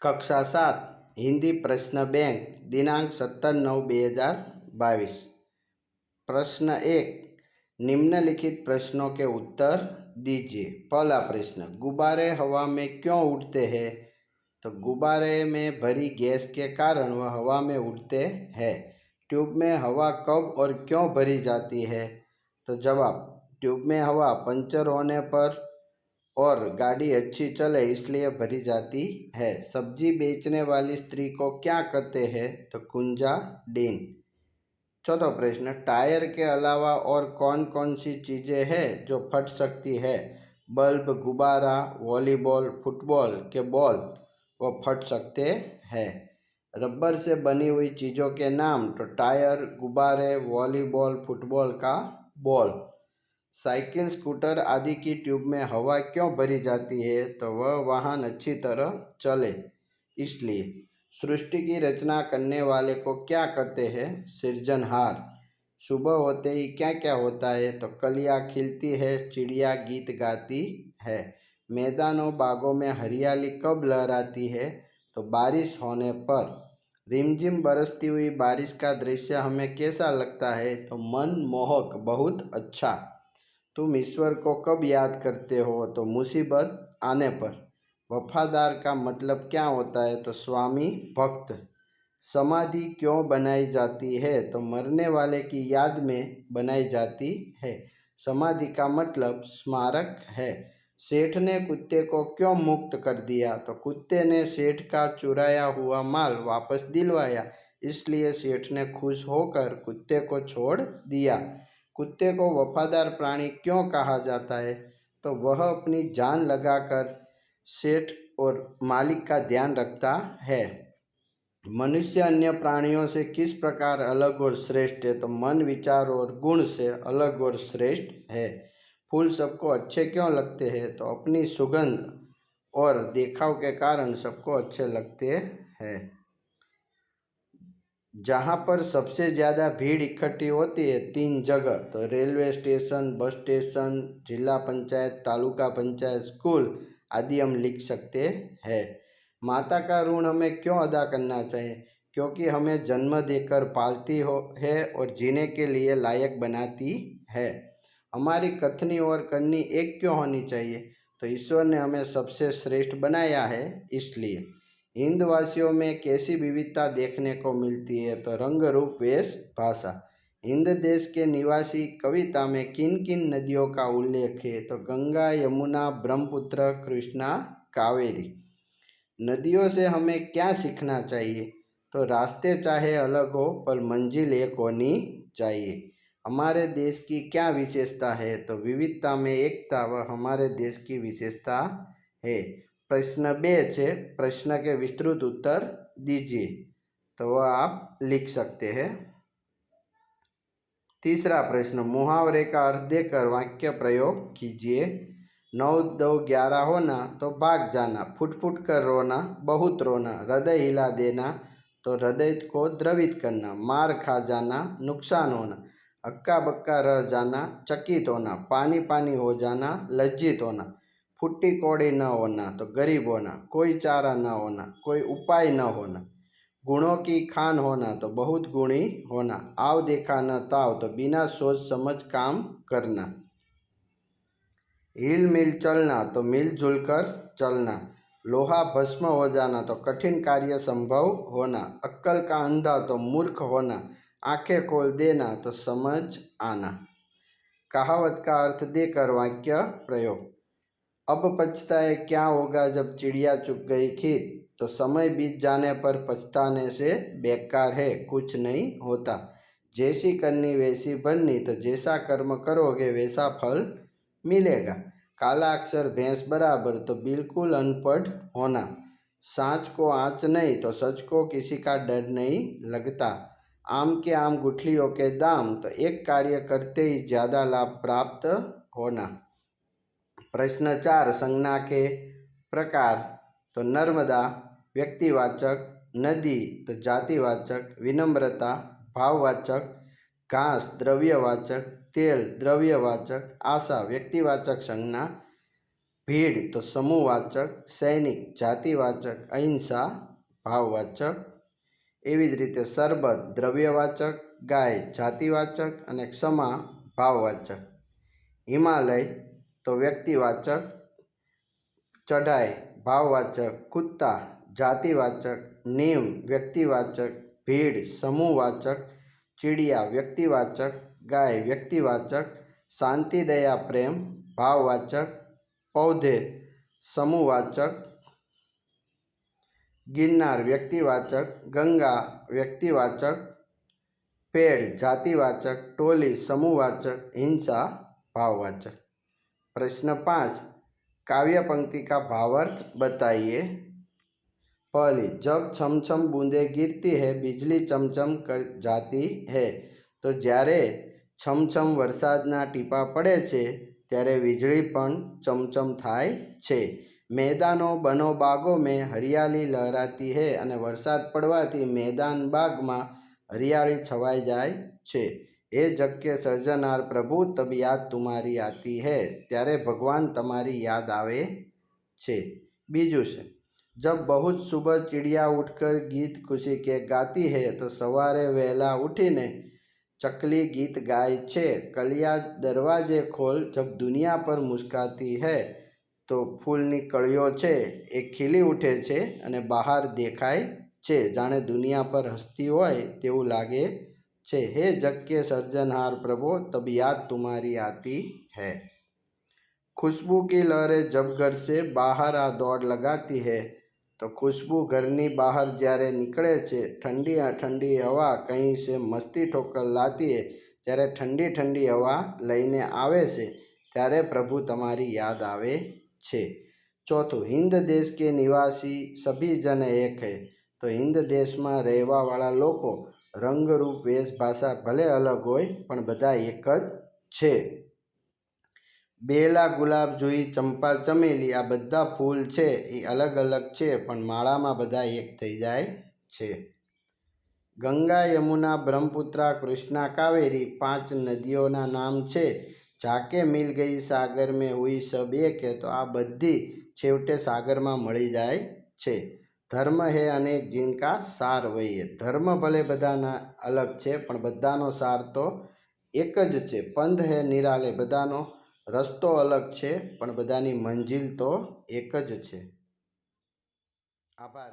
कक्षा 7 हिंदी प्रश्न बैंक दिनांक 17/9/2022। प्रश्न 1, निम्नलिखित प्रश्नों के उत्तर दीजिए। पहला प्रश्न, गुब्बारे हवा में क्यों उड़ते हैं? तो गुब्बारे में भरी गैस के कारण वह हवा में उड़ते हैं। ट्यूब में हवा कब और क्यों भरी जाती है? तो जवाब, ट्यूब में हवा पंचर होने पर और गाड़ी अच्छी चले इसलिए भरी जाती है। सब्जी बेचने वाली स्त्री को क्या कहते हैं? तो कुंजा डीन। चौथा प्रश्न, टायर के अलावा और कौन कौन सी चीज़ें हैं जो फट सकती है? बल्ब, गुब्बारा, वॉलीबॉल, फुटबॉल के बॉल वो फट सकते हैं। रबर से बनी हुई चीज़ों के नाम? तो टायर, गुब्बारे, वॉलीबॉल, फुटबॉल का बॉल। साइकिल, स्कूटर आदि की ट्यूब में हवा क्यों भरी जाती है? तो वह वाहन अच्छी तरह चले इसलिए। सृष्टि की रचना करने वाले को क्या कहते हैं? सृजनहार। सुबह होते ही क्या क्या होता है? तो कलियां खिलती है, चिड़िया गीत गाती है। मैदानों बागों में हरियाली कब लहराती है? तो बारिश होने पर। रिमझिम बरसती हुई बारिश का दृश्य हमें कैसा लगता है? तो मनमोहक, बहुत अच्छा। तुम ईश्वर को कब याद करते हो? तो मुसीबत आने पर। वफादार का मतलब क्या होता है? तो स्वामी भक्त। समाधि क्यों बनाई जाती है? तो मरने वाले की याद में बनाई जाती है। समाधि का मतलब स्मारक है। सेठ ने कुत्ते को क्यों मुक्त कर दिया? तो कुत्ते ने सेठ का चुराया हुआ माल वापस दिलवाया, इसलिए सेठ ने खुश होकर कुत्ते को छोड़ दिया। कुत्ते को वफादार प्राणी क्यों कहा जाता है? तो वह अपनी जान लगाकर सेठ और मालिक का ध्यान रखता है। मनुष्य अन्य प्राणियों से किस प्रकार अलग और श्रेष्ठ है? तो मन, विचार और गुण से अलग और श्रेष्ठ है। फूल सबको अच्छे क्यों लगते हैं? तो अपनी सुगंध और देखाव के कारण सबको अच्छे लगते हैं। जहाँ पर सबसे ज़्यादा भीड़ इकट्ठी होती है 3 जगह, तो रेलवे स्टेशन, बस स्टेशन, जिला पंचायत, तालुका पंचायत, स्कूल आदि हम लिख सकते हैं। माता का ऋण हमें क्यों अदा करना चाहिए? क्योंकि हमें जन्म देकर पालती है और जीने के लिए लायक बनाती है। हमारी कथनी और करनी एक क्यों होनी चाहिए? तो ईश्वर ने हमें सबसे श्रेष्ठ बनाया है इसलिए। हिंदवासियों में कैसी विविधता देखने को मिलती है? तो रंग, रूप, वेश, भाषा। हिंद देश के निवासी कविता में किन किन नदियों का उल्लेख है? तो गंगा, यमुना, ब्रह्मपुत्र, कृष्णा, कावेरी। नदियों से हमें क्या सीखना चाहिए? तो रास्ते चाहे अलग हो पर मंजिल एक होनी चाहिए। हमारे देश की क्या विशेषता है? तो विविधता में एकता वह हमारे देश की विशेषता है। प्रश्न 2 છે, प्रश्न के विस्तृत उत्तर दीजिए। तो वह आप लिख सकते हैं। तीसरा प्रश्न, मुहावरे का अर्थ देकर वाक्य प्रयोग कीजिए। 9 2 11 होना तो भाग जाना, फुट फुट कर रोना, बहुत रोना, हृदय हिला देना तो हृदय को द्रवित करना, मार खा जाना, नुकसान होना, हक्का बक्का रह जाना, चकित होना, पानी पानी हो जाना, लज्जित होना, फुट्टी कौड़ी न होना तो गरीब होना, कोई चारा न होना, कोई उपाय न होना, गुणों की खान होना तो बहुत गुणी होना, आव देखा न ताव तो बिना सोच समझ काम करना, हिल मिल चलना तो मिलजुल कर चलना, लोहा भस्म हो जाना तो कठिन कार्य संभव होना, अक्कल का अंधा तो मूर्ख होना, आंखें खोल देना तो समझ आना। कहावत का अर्थ देकर वाक्य प्रयोग। अब पछताए क्या होगा जब चिड़िया चुग गई खेत, तो समय बीत जाने पर पछताने से बेकार है, कुछ नहीं होता। जैसी करनी वैसी बननी, तो जैसा कर्म करोगे वैसा फल मिलेगा। काला अक्षर भैंस बराबर तो बिल्कुल अनपढ़ होना। सांच को आँच नहीं तो सच को किसी का डर नहीं लगता। आम के आम गुठलियों के दाम, तो एक कार्य करते ही ज़्यादा लाभ प्राप्त होना। प्रश्न 4, संज्ञा के प्रकार। तो नर्मदा व्यक्तिवाचक, नदी तो जातिवाचक, विनम्रता भाववाचक, घास द्रव्यवाचक, तेल द्रव्यवाचक, आशा व्यक्तिवाचक संज्ञा, ભીડ તો સમૂહવાચક, સૈનિક જાતિવાચક, અહિંસા ભાવવાચક. એવી જ રીતે સરબત દ્રવ્યવાચક, ગાય જાતિવાચક અને ક્ષમા ભાવવાચક. હિમાલય તો વ્યક્તિવાચક, ચઢાઈ ભાવવાચક, કુત્તા જાતિવાચક, નીમ વ્યક્તિવાચક, ભીડ સમૂહવાચક, ચીડિયા વ્યક્તિવાચક, ગાય વ્યક્તિવાચક, શાંતિ દયા પ્રેમ ભાવવાચક, પૌધે સમૂહવાચક, ગિરનાર વ્યક્તિવાચક, ગંગા વ્યક્તિવાચક, પેડ જાતિવાચક, ટોલી સમૂહવાચક, હિંસા भाववाचक। प्रश्न 5 काव्य पंक्ति का भावार्थ बताइए। पहली, जब छमछम बूंदे गिरती है बिजली चमचम कर जाती है। तो જ્યારે છમછમ વરસાદના ટીપા પડે છે ત્યારે વીજળી પણ ચમચમ થાય છે। मैदानों बनो बागों में हरियाली लहराती है અને વરસાદ પડવાથી મેદાન બાગમાં હરિયાળી છવાઈ જાય છે। हे जग के सर्जनार प्रभु तब याद तुम्हारी आती है, त्यारे भगवान तमारी याद आवे छे। बीजू से, जब बहुत सुबह चिड़िया उठकर गीत खुशी के गाती है तो सवारे वहेला उठीने चकली गीत गाय छे। कलिया दरवाजे खोल जब दुनिया पर मुस्काती है तो फूलनी कळियो छे ए खीली उठे छे अने बहार देखाय छे, जाणे दुनिया पर हसती होय तेवुं लागे छे। हे जग के सर्जनहार प्रभु तब याद तुम्हारी आती है। खुशबू की लहरें जब घर से बाहर आ दौड़ लगाती है तो खुशबू घरनी बाहर જ્યારે નીકળે છે, ઠંડી ઠંડી હવા કहीं से मस्ती ठोकर लाती है, જ્યારે ઠંડી ઠંડી હવા લઈને આવે છે ત્યારે પ્રભુ તમારી યાદ આવે છે। ચોથું, हिंद देश के निवासी सभी जन एक है। तो हिंद देशમાં રહેવાવાળા લોકો रंग रूप वेशभाषा भले अलग होय पण बधा एक ज छे। बेला गुलाब जुई चंपा चमेली आ बधा फूल छे ए अलग अलग छे पण माळामां बधा एक थई जाय छे। गंगा यमुना ब्रह्मपुत्रा कृष्णा कावेरी 5 नदीओना नाम छे। जाके मिल गई सागर में हुई सब एक है। तो आ बधी छेवटे सागर में मळी जाय छे। धर्म है अनेक जिनका सार वही है। धर्म भले बधाना अलग छे पण बधानो सार तो एक ज छे। पंथ है निराले बधानो रस्तो अलग छे पण बधानी मंजिल तो एक ज छे। आभार।